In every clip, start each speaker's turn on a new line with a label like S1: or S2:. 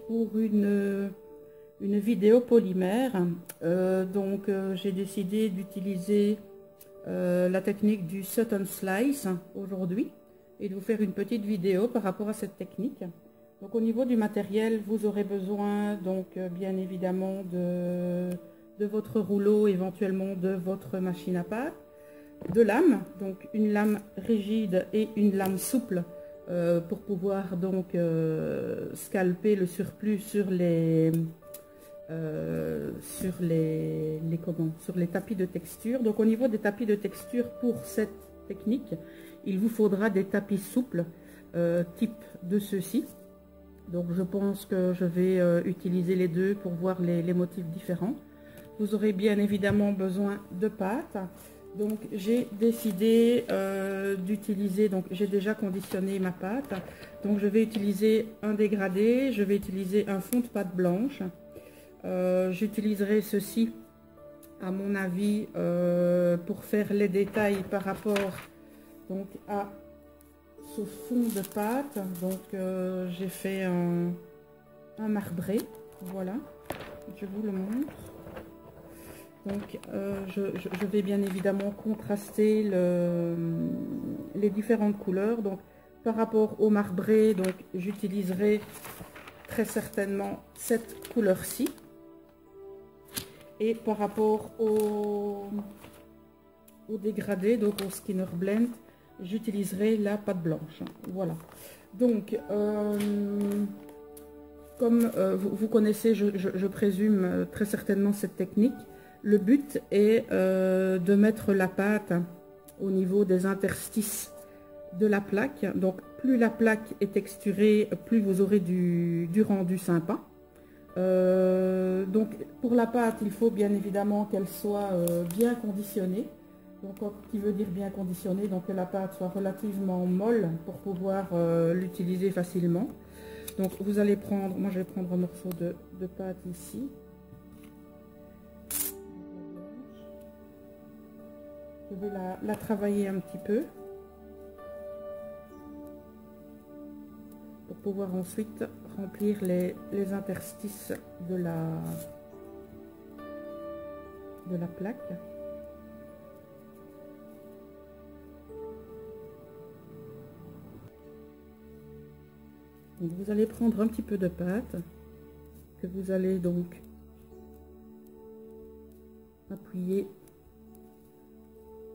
S1: pour une vidéo polymère. J'ai décidé d'utiliser la technique du Sutton Slice aujourd'hui et de vous faire une petite vidéo par rapport à cette technique. Donc au niveau du matériel, vous aurez besoin bien évidemment de votre rouleau, éventuellement de votre machine à pâte, de lames, donc une lame rigide et une lame souple pour pouvoir scalper le surplus sur les tapis de texture. Donc au niveau des tapis de texture, pour cette technique, il vous faudra des tapis souples type de ceux-ci. Donc je pense que je vais utiliser les deux pour voir les motifs différents. Vous aurez bien évidemment besoin de pâte. Donc j'ai décidé d'utiliser, j'ai déjà conditionné ma pâte. Donc je vais utiliser un dégradé, je vais utiliser un fond de pâte blanche. J'utiliserai ceci à mon avis pour faire les détails par rapport à ce fond de pâte. J'ai fait un marbré, voilà, je vous le montre. Je vais bien évidemment contraster les différentes couleurs. Donc par rapport au marbré, j'utiliserai très certainement cette couleur-ci. Et par rapport au dégradé, donc au Skinner Blend, j'utiliserai la pâte blanche. Voilà. Donc, comme vous connaissez, je présume très certainement cette technique, le but est de mettre la pâte au niveau des interstices de la plaque. Donc, plus la plaque est texturée, plus vous aurez du rendu sympa. Pour la pâte, il faut bien évidemment qu'elle soit bien conditionnée. Donc, qui veut dire bien conditionnée, donc que la pâte soit relativement molle pour pouvoir l'utiliser facilement. Donc vous allez prendre, moi je vais prendre un morceau de pâte ici. Je vais la travailler un petit peu pour pouvoir ensuite remplir les interstices de la plaque. Donc vous allez prendre un petit peu de pâte que vous allez donc appuyer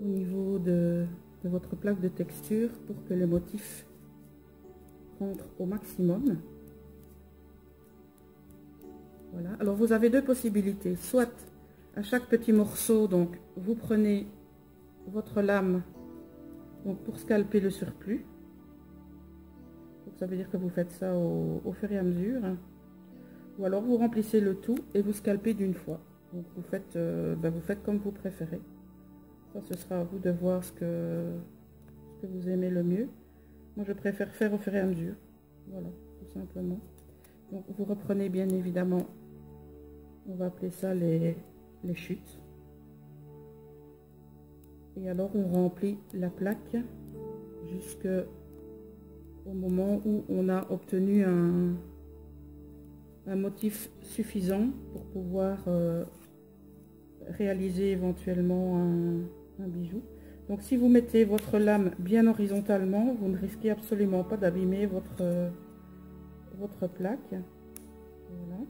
S1: au niveau de votre plaque de texture pour que les motifs rentrent au maximum. Voilà. Alors vous avez deux possibilités, soit à chaque petit morceau, vous prenez votre lame pour scalper le surplus. Ça veut dire que vous faites ça au fur et à mesure. Ou alors vous remplissez le tout et vous scalpez d'une fois. Donc vous faites comme vous préférez. Ça, ce sera à vous de voir ce que vous aimez le mieux. Moi, je préfère faire au fur et à mesure. Voilà, tout simplement. Donc vous reprenez bien évidemment, on va appeler ça les chutes. Et alors on remplit la plaque jusqu'au moment où on a obtenu un motif suffisant pour pouvoir réaliser éventuellement un bijou. Donc si vous mettez votre lame bien horizontalement, vous ne risquez absolument pas d'abîmer votre plaque. Voilà.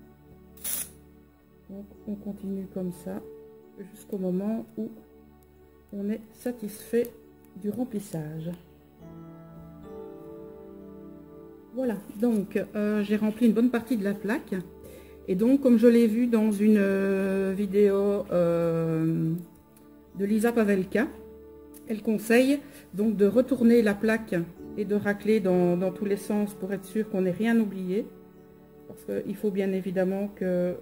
S1: Donc on continue comme ça jusqu'au moment où on est satisfait du remplissage. Voilà, donc j'ai rempli une bonne partie de la plaque. Et donc, comme je l'ai vu dans une vidéo de Lisa Pavelka, elle conseille donc de retourner la plaque et de racler dans tous les sens pour être sûr qu'on n'ait rien oublié. Parce qu'il faut bien évidemment que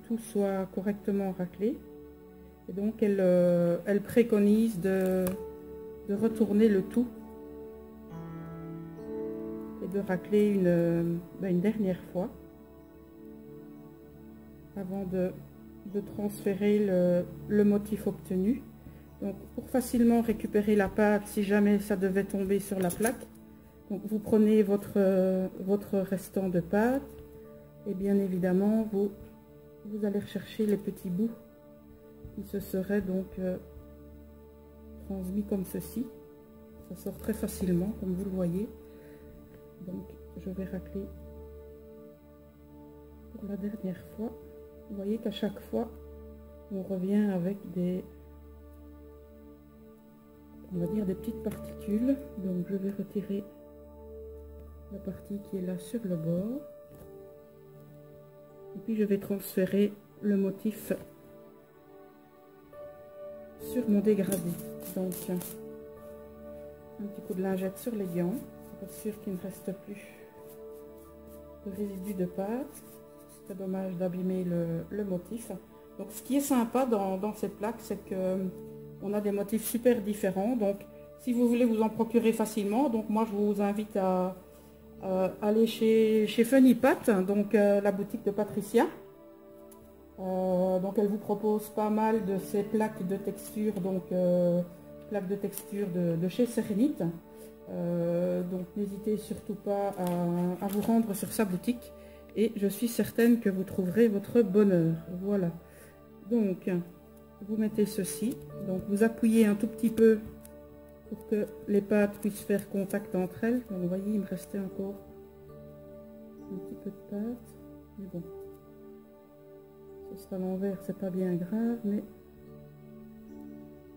S1: tout soit correctement raclé. Et donc, elle préconise de retourner le tout et de racler une dernière fois avant de transférer le motif obtenu. Donc pour facilement récupérer la pâte, si jamais ça devait tomber sur la plaque, donc vous prenez votre restant de pâte Et bien évidemment, vous allez rechercher les petits bouts qui se seraient donc transmis comme ceci. Ça sort très facilement, comme vous le voyez. Donc, je vais racler pour la dernière fois. Vous voyez qu'à chaque fois, on revient avec on va dire des petites particules. Donc, je vais retirer la partie qui est là sur le bord. Et puis, je vais transférer le motif sur mon dégradé. Donc, un petit coup de lingette sur les gants pour être sûr qu'il ne reste plus de résidus de pâte. C'est dommage d'abîmer le motif. Donc, ce qui est sympa dans ces plaques, c'est que on a des motifs super différents. Donc, si vous voulez vous en procurer facilement, donc moi je vous invite à aller chez Funny Pat, donc la boutique de Patricia. Donc elle vous propose pas mal de ces plaques de texture, donc plaques de texture de chez Serenite. Donc n'hésitez surtout pas à vous rendre sur sa boutique et je suis certaine que vous trouverez votre bonheur. Voilà, donc vous mettez ceci, donc vous appuyez un tout petit peu pour que les pâtes puissent faire contact entre elles. Donc vous voyez, il me restait encore un petit peu de pâte, mais bon, ce sera l'envers, c'est pas bien grave, mais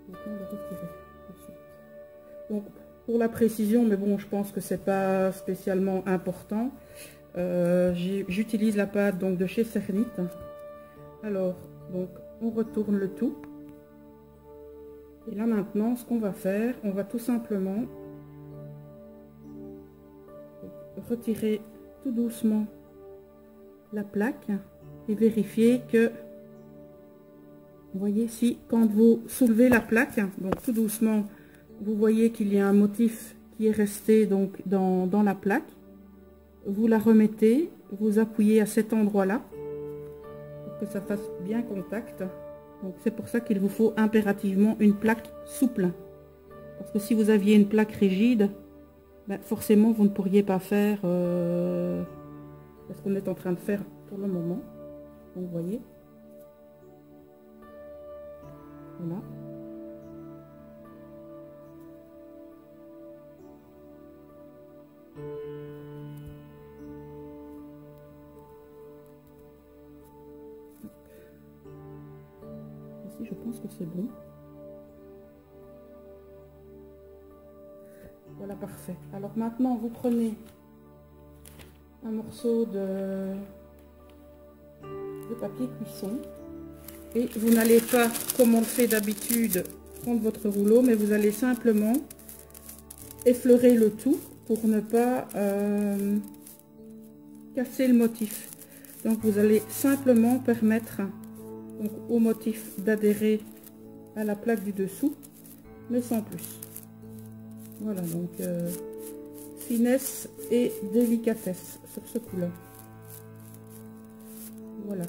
S1: le temps de retirer tout de suite. Donc pour la précision, mais bon, je pense que c'est pas spécialement important, j'utilise la pâte donc de chez Serenite. Alors donc on retourne le tout. Et là maintenant, ce qu'on va faire, on va tout simplement retirer tout doucement la plaque et vérifier que, vous voyez, si quand vous soulevez la plaque, donc tout doucement, vous voyez qu'il y a un motif qui est resté donc dans la plaque, vous la remettez, vous appuyez à cet endroit-là pour que ça fasse bien contact. Donc c'est pour ça qu'il vous faut impérativement une plaque souple. Parce que si vous aviez une plaque rigide, ben forcément vous ne pourriez pas faire ce qu'on est en train de faire pour le moment. Donc vous voyez. Voilà. Je pense que c'est bon. Voilà, parfait. Alors maintenant, vous prenez un morceau de papier cuisson et vous n'allez pas, comme on le fait d'habitude, prendre votre rouleau, mais vous allez simplement effleurer le tout pour ne pas casser le motif. Donc vous allez simplement permettre donc au motif d'adhérer à la plaque du dessous, mais sans plus. Voilà, donc finesse et délicatesse sur ce coup-là. Voilà,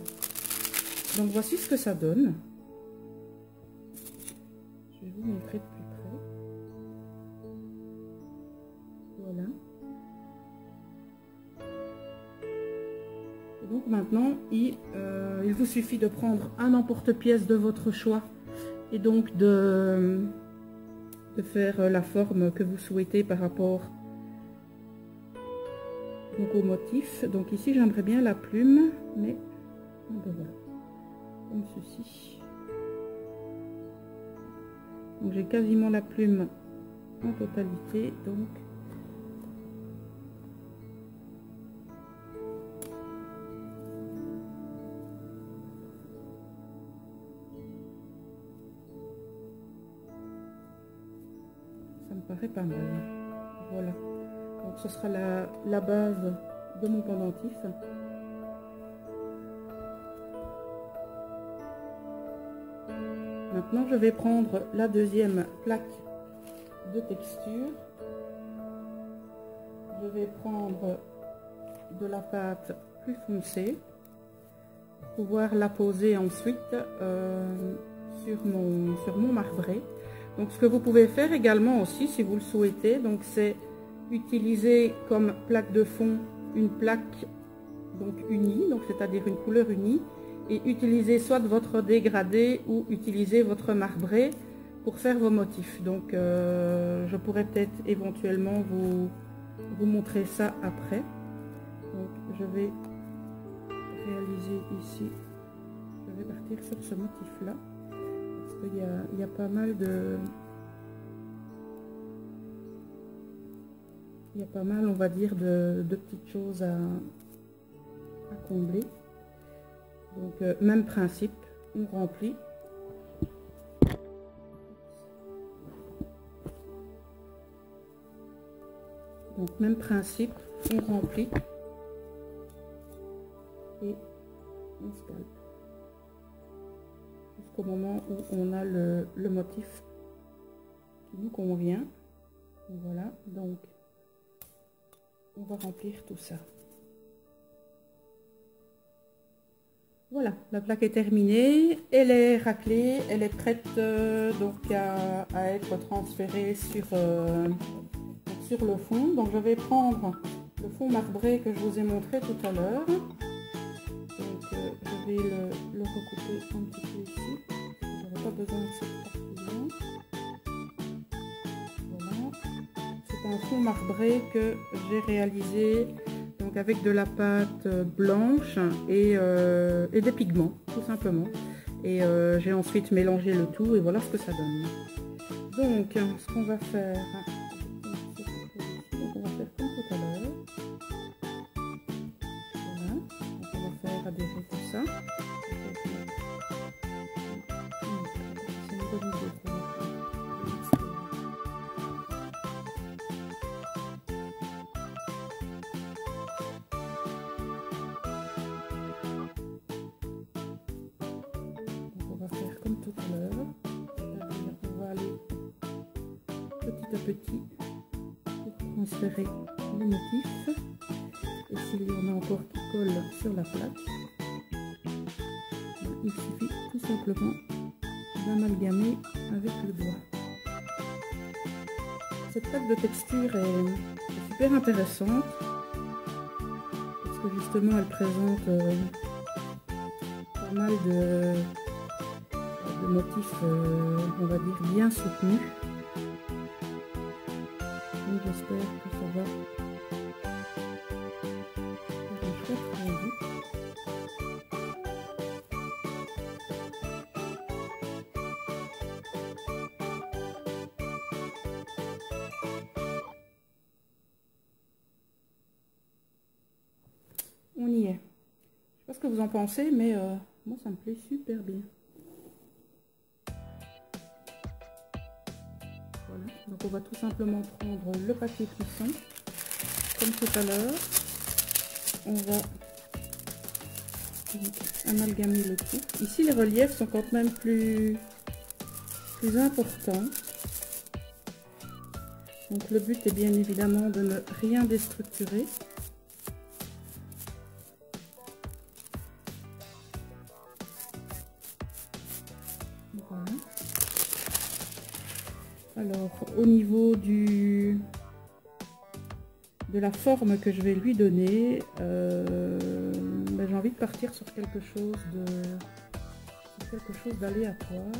S1: donc voici ce que ça donne. Je vais vous montrer de plus près. Voilà. Donc maintenant, il vous suffit de prendre un emporte-pièce de votre choix et donc de faire la forme que vous souhaitez par rapport donc au motif. Donc ici, j'aimerais bien la plume, mais ben voilà, comme ceci. Donc j'ai quasiment la plume en totalité, donc ça me paraît pas mal. Voilà, donc ce sera la base de mon pendentif. Maintenant, je vais prendre la deuxième plaque de texture. Je vais prendre de la pâte plus foncée pour pouvoir la poser ensuite sur mon marbré. Donc ce que vous pouvez faire également aussi, si vous le souhaitez, donc c'est utiliser comme plaque de fond une plaque donc unie, donc c'est-à-dire une couleur unie, et utilisez soit votre dégradé ou utilisez votre marbré pour faire vos motifs. Donc je pourrais peut-être éventuellement vous montrer ça après. Donc je vais réaliser ici, je vais partir sur ce motif là parce qu'il y a pas mal de, il y a pas mal, on va dire, de petites choses à combler. Donc même principe, on remplit. Donc même principe, on remplit et on scalpe jusqu'au moment où on a le motif qui nous convient. Voilà, donc on va remplir tout ça. Voilà, la plaque est terminée, elle est raclée, elle est prête donc à être transférée sur le fond. Donc je vais prendre le fond marbré que je vous ai montré tout à l'heure. Donc je vais le recouper un petit peu ici. Je n'aurai pas besoin de cette partie-là. Voilà. C'est un fond marbré que j'ai réalisé donc avec de la pâte blanche et des pigments, tout simplement. Et j'ai ensuite mélangé le tout et voilà ce que ça donne. Donc ce qu'on va faire, on va faire comme tout à l'heure. Voilà, donc on va faire adhérer tout ça. C'est une bonne idée pour le faire. Donc on va faire comme tout à l'heure, c'est-à-dire on va aller petit à petit pour transférer le motif. Et s'il y en a encore qui collent sur la plaque, il suffit tout simplement d'amalgamer avec le doigt. Cette plaque de texture est super intéressante parce que justement elle présente pas mal de motifs, on va dire, bien soutenus. Donc j'espère que ça va faire un chouette rendu. On y est. Je sais pas ce que vous en pensez, mais moi ça me plaît super bien. Voilà, donc on va tout simplement prendre le papier cuisson, comme tout à l'heure. On va donc amalgamer le tout. Ici les reliefs sont quand même plus importants. Donc le but est bien évidemment de ne rien déstructurer. Voilà. Alors au niveau de la forme que je vais lui donner, j'ai envie de partir sur quelque chose d'aléatoire.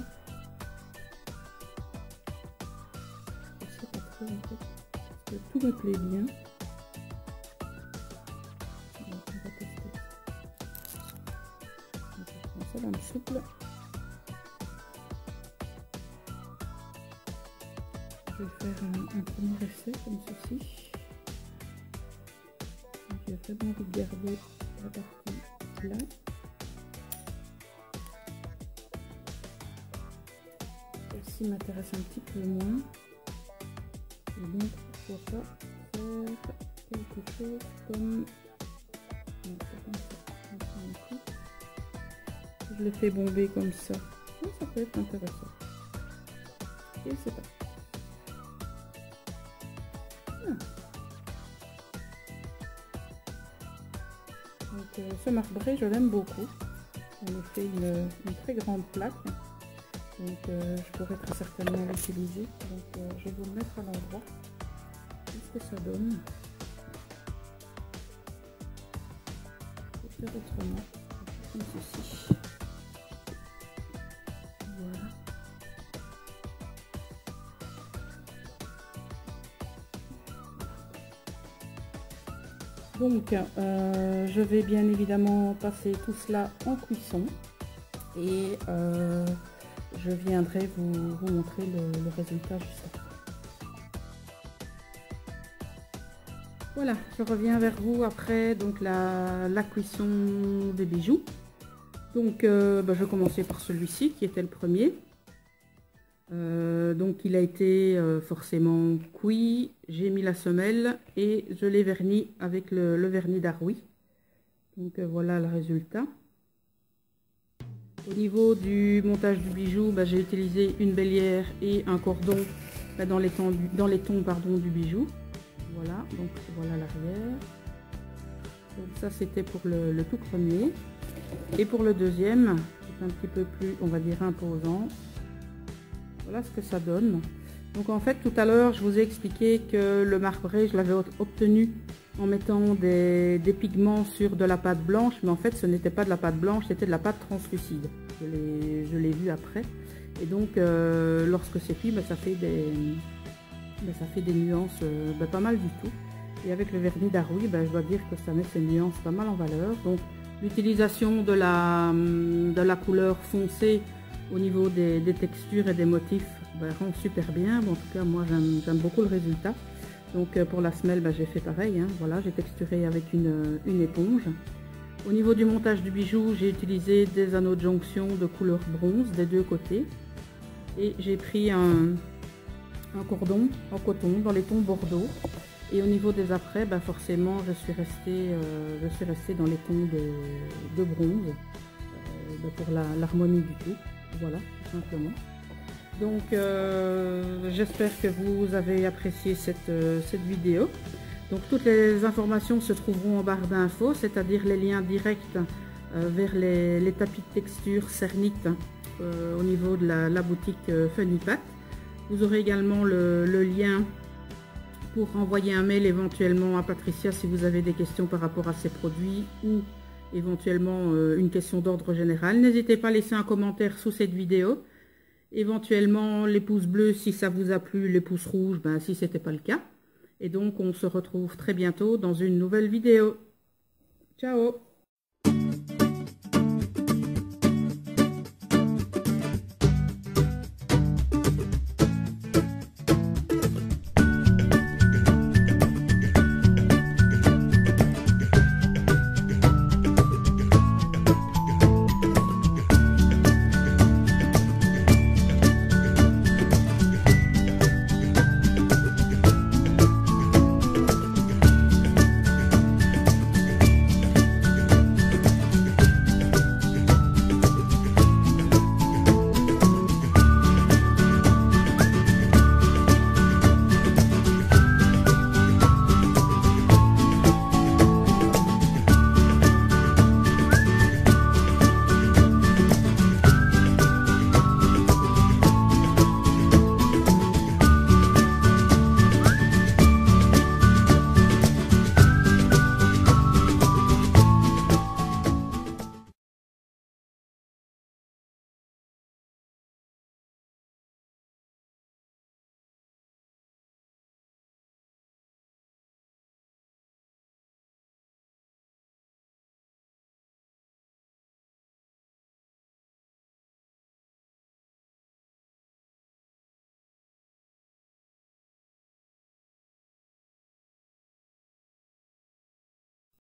S1: Je sais pas trop en fait, parce que tout me plaît bien. Donc, on va tester. Donc, je prends ça dans le souple. Je vais faire un premier essai comme ceci. J'ai vraiment envie de garder la partie là. Celle-ci m'intéresse un petit peu moins. Et donc pourquoi pas faire quelque chose comme... Non, pas comme ça. Je le fais bomber comme ça. Oh, ça peut être intéressant. Et c'est parti. Donc ce marbré, je l'aime beaucoup. On a fait une très grande plaque. Donc je pourrais très certainement l'utiliser. Donc je vais vous le mettre à l'endroit. Qu'est-ce que ça donne? faire autrement. Comme ceci. Voilà. Donc, je vais bien évidemment passer tout cela en cuisson et je viendrai vous montrer le résultat juste après. Voilà, je reviens vers vous après donc la cuisson des bijoux. Donc, je vais commencer par celui-ci qui était le premier. Donc il a été forcément cuit, j'ai mis la semelle et je l'ai verni avec le vernis d'Aroui. Donc voilà le résultat. Au niveau du montage du bijou, j'ai utilisé une bélière et un cordon dans les tons du bijou. Voilà, donc voilà l'arrière. Donc ça c'était pour le tout premier. Et pour le deuxième, c'est un petit peu plus, on va dire, imposant. Voilà ce que ça donne. Donc en fait tout à l'heure je vous ai expliqué que le marbré je l'avais obtenu en mettant des pigments sur de la pâte blanche, mais en fait ce n'était pas de la pâte blanche, c'était de la pâte translucide. Je l'ai vu après. Et donc lorsque c'est cuit, ça fait des nuances pas mal du tout. Et avec le vernis d'Aroui, je dois dire que ça met ces nuances pas mal en valeur. Donc l'utilisation de la couleur foncée au niveau des textures et des motifs rend super bien. Bon, en tout cas moi j'aime beaucoup le résultat. Donc pour la semelle j'ai fait pareil, hein. Voilà, j'ai texturé avec une éponge. Au niveau du montage du bijou, j'ai utilisé des anneaux de jonction de couleur bronze des deux côtés et j'ai pris un cordon en coton dans les tons bordeaux. Et au niveau des apprêts, forcément je suis restée dans les tons de bronze pour l'harmonie du tout. Voilà, tout simplement. Donc j'espère que vous avez apprécié cette vidéo. Donc toutes les informations se trouveront en barre d'infos, c'est-à-dire les liens directs vers les tapis de texture Cernit au niveau de la boutique Funny Pat. Vous aurez également le lien pour envoyer un mail éventuellement à Patricia si vous avez des questions par rapport à ces produits ou éventuellement une question d'ordre général. N'hésitez pas à laisser un commentaire sous cette vidéo. Éventuellement les pouces bleus si ça vous a plu, les pouces rouges si ce n'était pas le cas. Et donc on se retrouve très bientôt dans une nouvelle vidéo. Ciao!